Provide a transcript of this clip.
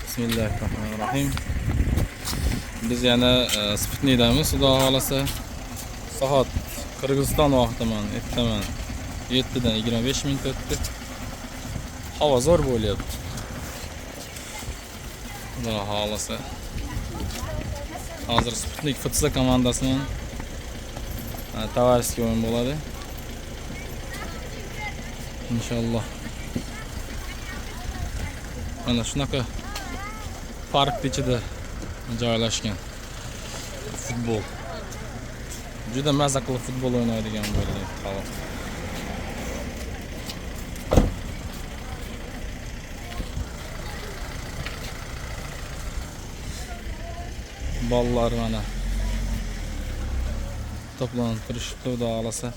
Bismillahirrahmanirrahim. Biz yana Sputnikdamiz, xudo xolasa. Soat Qirg'iziston vaqtiman, ertaman 7 dan 25 minut o'tdi. Havo zo'r bo'lyapti. Xudo xolasa. Hozir Sputnik futsal komandasining tovarishskiy o'yin bo'ladi. Inshaalloh. Mana shunaqa park ichida joylashgan futbol. Juda mazza qilib futbol o'ynaydigan bo'ldi. Ballar mana to'planib turishibdi, xudo xolasa.